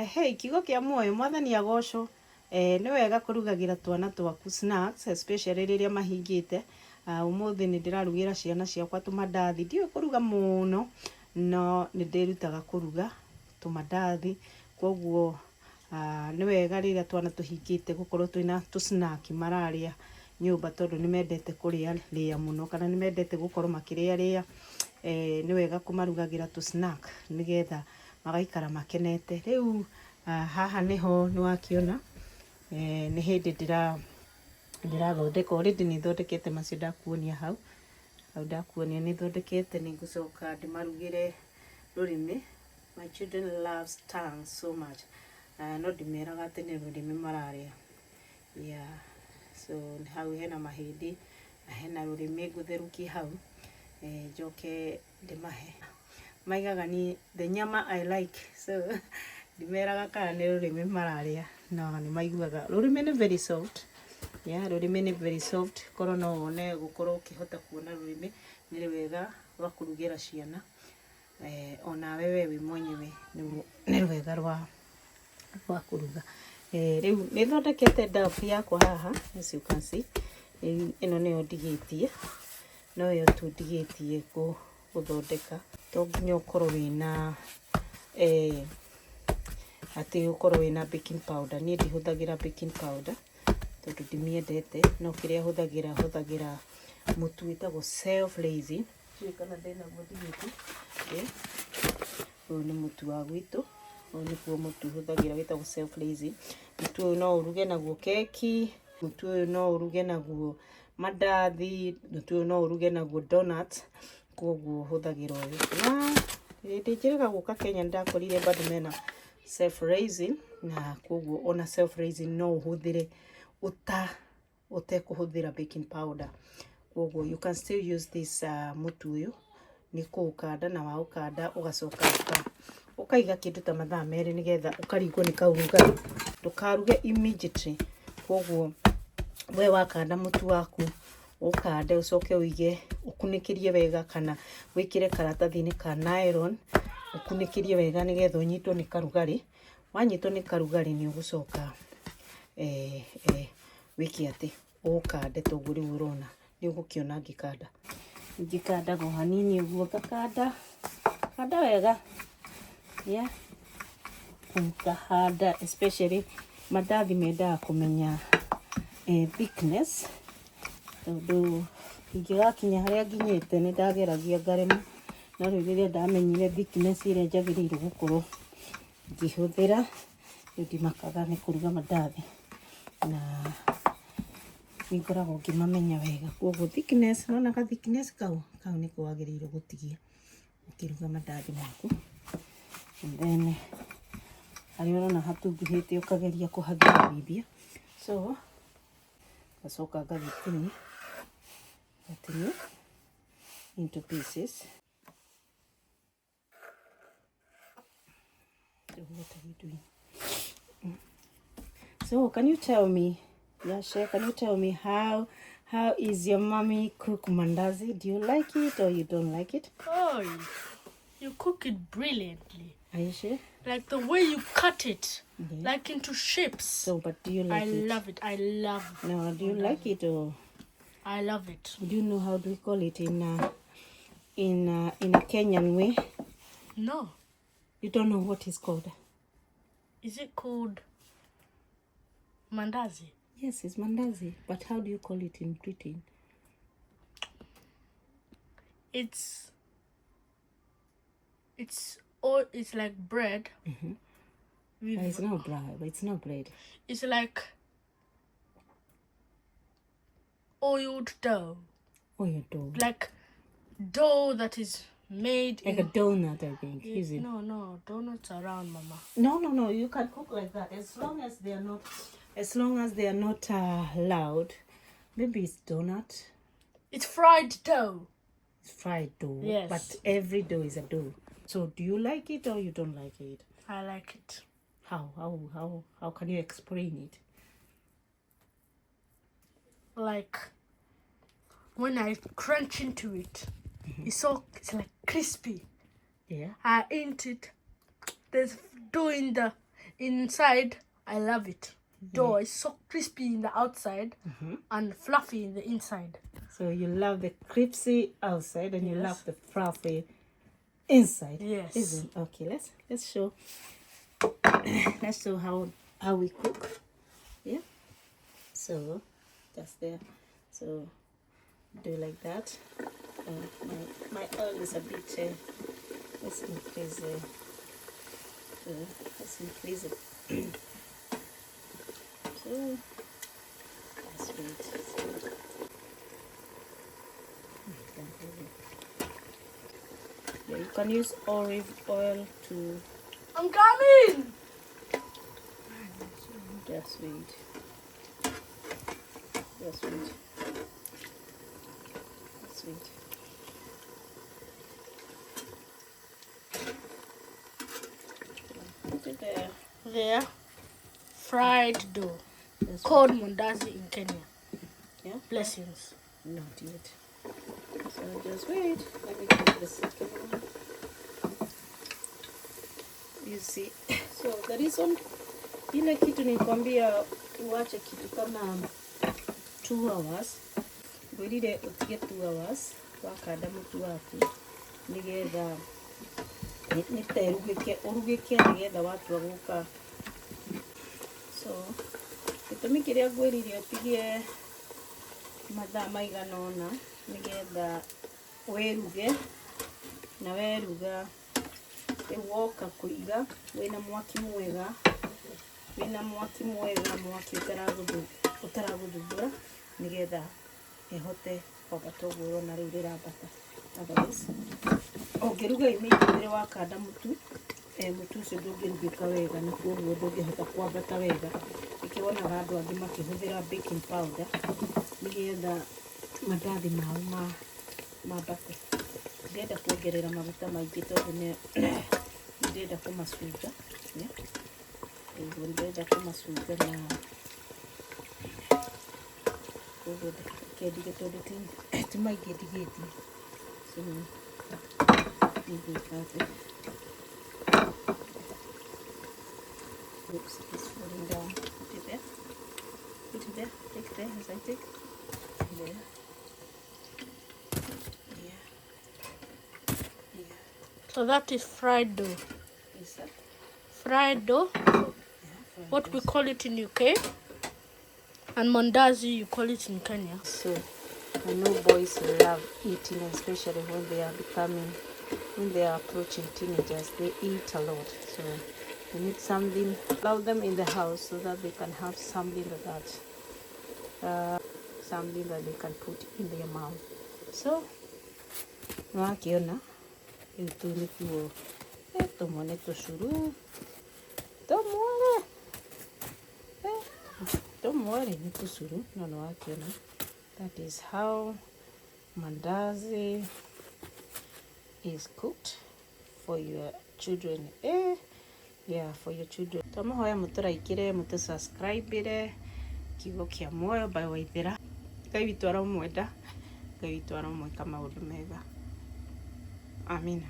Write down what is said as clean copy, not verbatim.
Hey, kigo kia muoyo mwathani agocwo. Nĩ wega kũrugagira twana twaku snacks, especially rĩrĩa mahingĩte. Ũmũthĩ nĩ ndĩrarugĩra ciana ciakwa tũmandathi. Ndiũĩ kũruga mũno, no nĩ ndĩrutaga kũruga tũmandathi. Kwoguo nĩ wega rĩrĩa twana tũhingĩte gũkorwo twĩna tũsnack mararĩa nyũmba, tondũ nĩ mendete kũrĩa mũno, kana nĩ mendete gũkorwo makĩrĩa. Nĩ wega kũmarugagĩra tũsnack nĩgetha magaikara makenete. Rĩu haha nĩho nĩwakĩona nĩ hĩndĩ ndĩrathondeka, already nĩ thondekete macio ndakuonia hau ndakuonia nĩ thondekete. Nĩ ngũcoka ndĩmarugĩre rũrĩmĩ. My children loves tongue so much. No ndĩmeraga atĩ nĩ rũrĩmĩ mararĩa. Yeah, so hau hena mahĩndĩ na hena rũrĩmĩ ngũtherũkie hau, njoke ndĩmahe. Maigaga ni the nyama I like, so ndimeraga kana nĩ rũrĩmĩ mararĩa, no nĩ maiguaga. Rũrĩmĩ nĩ very soft. Yeah, rũrĩmĩ nĩ very soft. Korwo no wone gũkorwo ũkĩhota kuona rũrĩmĩ, nĩ wega rwa kũrugĩra ciana. Ona wewe wĩ mwenyewe nĩ rwega rwa kũruga. Rĩu nĩ thondekete dough yakwa haha, as you can see. Ĩno nĩyo ndigĩtie, no yo tu ndigĩtie gũthondeka. To nginya ũkorwo wĩna atĩ ũkorwo wĩna baking powder. Niĩ ndihũthagĩra baking powder tondũ ndimĩendete, no kĩrĩa hũthagĩra mũtu wĩtagwo self raising. Kana ndĩna mũtu gĩkĩ. Ũyũ nĩ mũtu wa gwitũ. Ũyũ nĩguo mũtu hũthagĩra wĩtagwo self raising. Mũtu ũyũ no ũruge naguo keki, mũtu ũyũ no ũruge naguo mandathi, mũtu ũyũ no ũruge naguo donuts. Kwoguo hũthagĩra ũyũ. Na hĩndĩ njĩraga gũka Kenya ndakorire bado mena self raising, na kwoguo ona self raising no ũhũthĩre ũtekũhũthĩra baking powder. Kwoguo you can still use this mũtu ũyũ. Nĩ kũũkanda, na waũkanda ũgacoka ũkaiga kĩndũ ta mathaa merĩ nĩgetha ũkaringwo nĩ kaũrugarĩ, ndũkaruge immediately. Kwoguo we wakanda mũtu waku, ũkande ũcoke ũige, ũkunĩkĩrie wega, kana wĩkĩre karatathi-inĩ ka nylon ũkunĩkĩrie wega nĩgetha ũnyitwo nĩ karugarĩ. Wanyitwo nĩ karugarĩ nĩ ũgũcoka wĩke atĩ ũkande ta ũguo rĩu ũrona. Nĩ ũgũkĩona ngĩkandaga hanini ũguo, ngakanda wega. Yeah, ngahanda, especially mandathi mendaga kũmenya thickness, tondũ ingĩgakinya harĩa nginyĩte nĩ ndageragia ngarema, no rĩu rĩrĩa ndamenyire thickness ĩrĩa njagĩrĩirwo gũkorwo ngĩhũthĩra, rĩu ndimakaga nĩ kũruga mandathi, na nĩ ngoragwo ngĩmamenya wega. Kwoguo thickness, nona ka thickness kau nĩko wagĩrĩirwo gũtigia ũkĩruga mandathi maku. And then harĩa ũrona hatunguhĩte ũkageria kũhathithia. So ngacoka ngagĩtinia into pieces. What are you doing? So can you tell me, Yasha, can you tell me how is your mommy cook mandazi? Do you like it or you don't like it? Oh, you cook it brilliantly. Are you sure? Like the way you cut it, like into shapes. So, but do you like it? I love it. No, do you like it or? I love it. Do you know how do we call it in a Kenyan way? No. You don't know what it's called? Is it called mandazi? Yes, it's mandazi. But how do you call it in Britain? It's like bread. It's not bread. It's not bread. It's like oiled dough. Oiled dough. Like dough that is made like a donut, I think. Is it? No, donuts are round, Mama. No. You can cook like that as long as they are not loud. Maybe it's donut. It's fried dough. It's fried dough. Yes. But every dough is a dough. So do you like it or you don't like it? I like it. How can you explain it? Like when I crunch into it, it's like crispy. Yeah. I eat it. There's dough in the inside, I love it. Dough is so crispy in the outside and fluffy in the inside. So you love the crispy outside and you Yes. love the fluffy inside. Yes. Isn't okay? Let's show. Let's show how we cook. Yeah. So that's there. So do like that. My oil is a bit. Let's increase it. Let's increase it. So that's it. Yeah, you can use olive oil to I'm coming! just wait. Just wait. Just wait. Put it there. There. Fried dough. That's Called mandazi in Kenya. Yeah. Blessings. Not yet. So just wait. Let me put the second one. You see. So the reason ile kitu nikwambia uache kitu kama 2 hours. Gwirire utige 2 hours wakanda mutu waku nigetha niterugike urugike nigetha watu aguka. So gitumi kiria gwirire utige mathaa maigana ona nigetha wiruge na weruga woka kuiga wina mwaki mwega mwaki utaraguthumbura nigetha ihote kwambata ũguo na rĩu rĩrambata. Otherwise ũngĩruga immediately wakanda mutu mutu ũcio ndũngĩrugĩka wega na koguo ndũngĩhota kwambata wega. Ikiwonaga andũ angĩ makĩhũthĩra baking powder nigetha mandathi mao mambate. Ndĩrenda kuongerera maguta maingĩ tondũ ndĩrenda kũmacunga. Ndĩrenda kũmacunga na koguo kendige tondũ ti maingĩ ndigĩtie. So nĩgwĩka atĩ. Oops, it's falling down. Put it there. Put it there. Take it there as I take. There. So that is fried dough. Is that? Fried dough, what we call it in UK, and mandazi you call it in Kenya. So I know boys love eating, especially when they are approaching teenagers. They eat a lot, so they need something. Allow them in the house so that they can have something that they can put in their mouth. So wakiona itu ni tuo tumone tucuru tumore ni tucuru no wakiona. That is how mandazi is cooked for your children. Yeah, for your children. Tumuhoya muturaikire mutusubscribe kiugo kia moyo by Waithira. Ngai witũ aramwenda, Ngai witũ aramwĩka maũndũ mega. Amina.